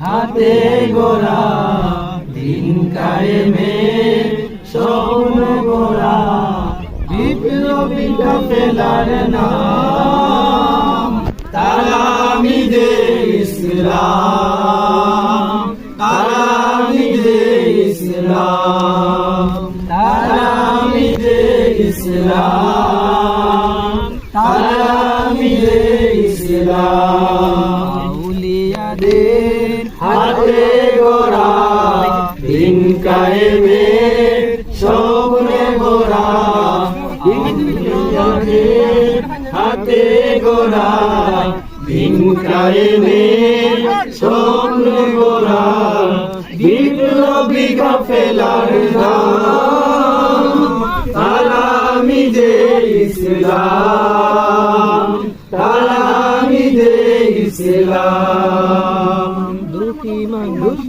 হাতে গোরা দিন কায়েমের স্বপ্ন গোরা বিপ্লবী কাফেলার নাম তালামিদে ইসলাম তালামিদে ইসলাম তালামিদে ইসলাম তালামিদে ইসলাম আউলিয়াদের হাতে গোরা দিন কায়েমের স্বপ্ন গোরা আউলিয়াদের হাতে গোরা দিন কায়েমের স্বপ্ন গোরা বিপ্লবী কাফেলার নাম তালামিদে ইসলাম তালামিদে ইসলাম। দুঃখী মানুষ